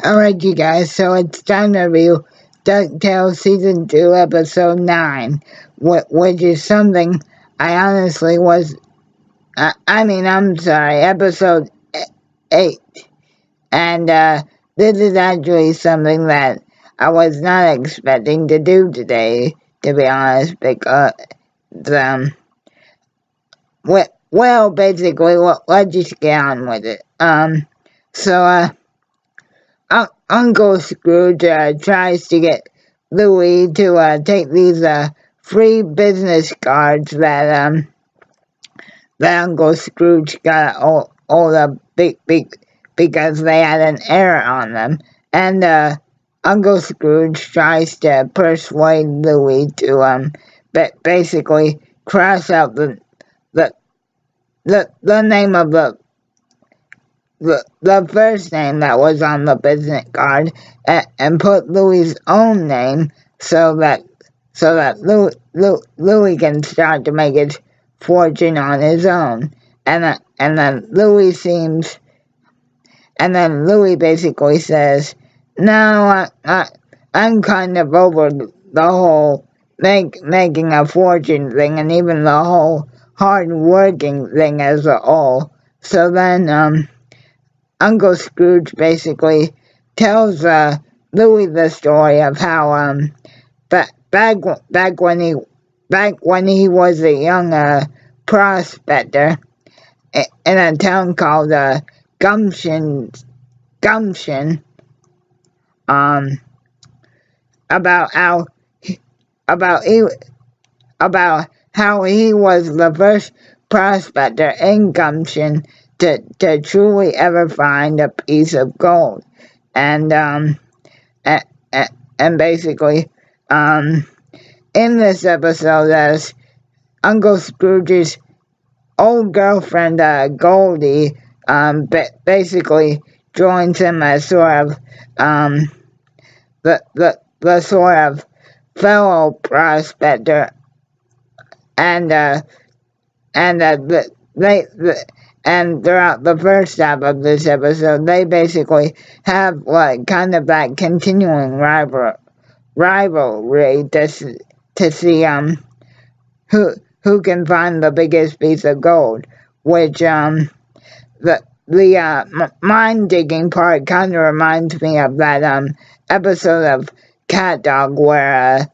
Alright, you guys, so it's time to review DuckTales Season 2, Episode 9, which is something I honestly was. I'm sorry, Episode 8. And this is actually something that I was not expecting to do today, to be honest, because. Basically, let's just get on with it. So, Uncle Scrooge tries to get Louie to take these free business cards that Uncle Scrooge got all the big because they had an error on them, and Uncle Scrooge tries to persuade Louie to basically cross out the name of the first name that was on the business card and put Louie's own name so that Louie can start to make his fortune on his own. And then Louie basically says, "No, I'm kind of over the whole making a fortune thing and even the whole hard working thing as a whole." So then Uncle Scrooge basically tells Louie the story of how back when he was a young prospector in a town called Gumption, about how he was the first prospector in Gumption to truly ever find a piece of gold. And basically in this episode, as Uncle Scrooge's old girlfriend Goldie basically joins him as sort of the sort of fellow prospector, and throughout the first half of this episode, they basically have like kind of that continuing rivalry to see who can find the biggest piece of gold, which the mind digging part kind of reminds me of that episode of Cat Dog where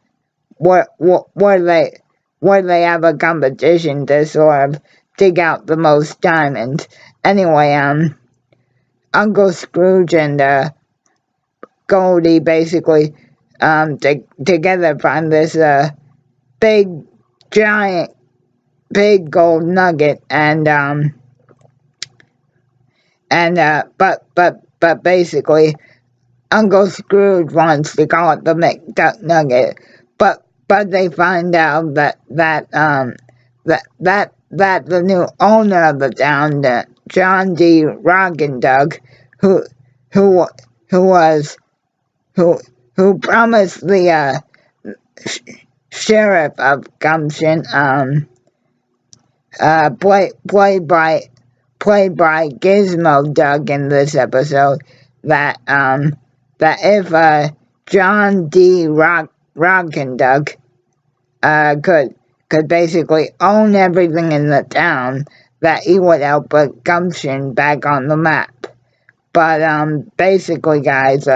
they have a competition to sort of dig out the most diamonds. Anyway, Uncle Scrooge and Goldie basically together find this big gold nugget, but basically Uncle Scrooge wants to call it the McDuck Nugget, but they find out that the new owner of the town, John D. Rock'n'Duck, who promised the sheriff of Gumption, played by Gizmo Duck in this episode, that if John D. Rock'n'Duck could basically own everything in the town, that he would help put Gumption back on the map. But basically, guys,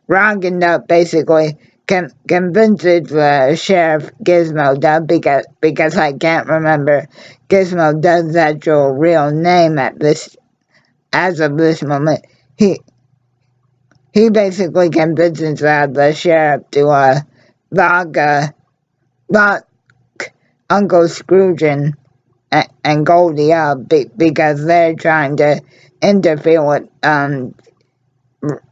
Rock'n'Duck basically convinces Sheriff Gizmo Duck, because I can't remember Gizmo Duck's actual real name as of this moment. He basically convinces the sheriff to lock Uncle Scrooge and Goldie up because they're trying to interfere with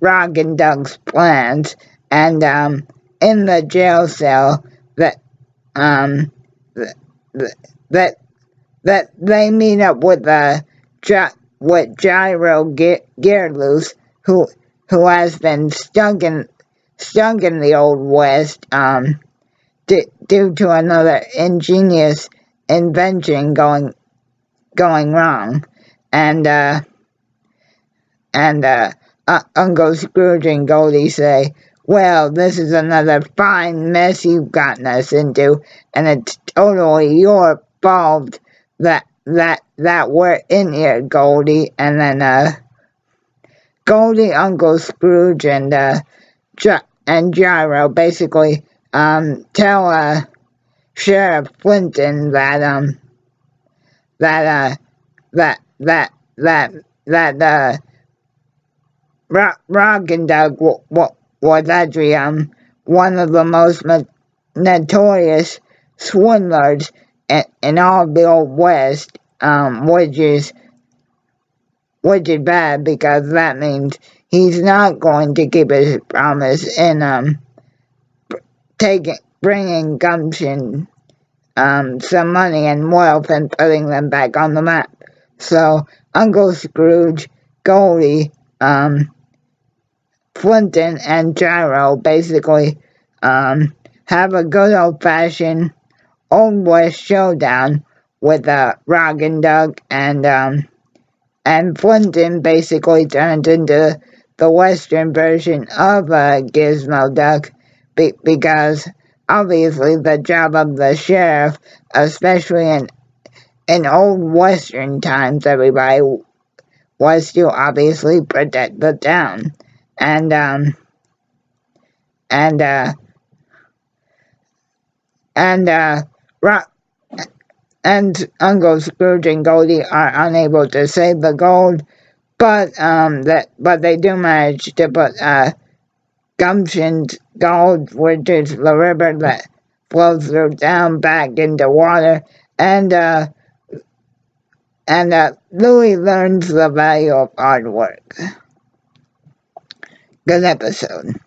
Rock'n'Duck's plans. And in the jail cell, that they meet up with Gyro Gearloose, who has been stuck in the Old West due to another ingenious invention going wrong. And and Uncle Scrooge and Goldie say, "Well, this is another fine mess you've gotten us into, and it's totally your fault that we're in here, Goldie." And then Goldie, Uncle Scrooge, and Gyro basically tell Sheriff Flinton that Rock and Duck was actually one of the most notorious swindlers in all the Old West, which is bad, because that means he's not going to keep his promise in bringing Gumption some money and wealth and putting them back on the map. So Uncle Scrooge, Goldie, Flinton, and Gyro basically have a good old-fashioned Old West showdown with Rock and Duck, and Flinton basically turns into the Western version of Gizmo Duck, because obviously the job of the sheriff, especially in old Western times, everybody was to obviously protect the town. And Uncle Scrooge and Goldie are unable to save the gold, but they do manage to put Gumption's gold, which is the river that flows through town, back into water, and Louie learns the value of hard work. Good episode.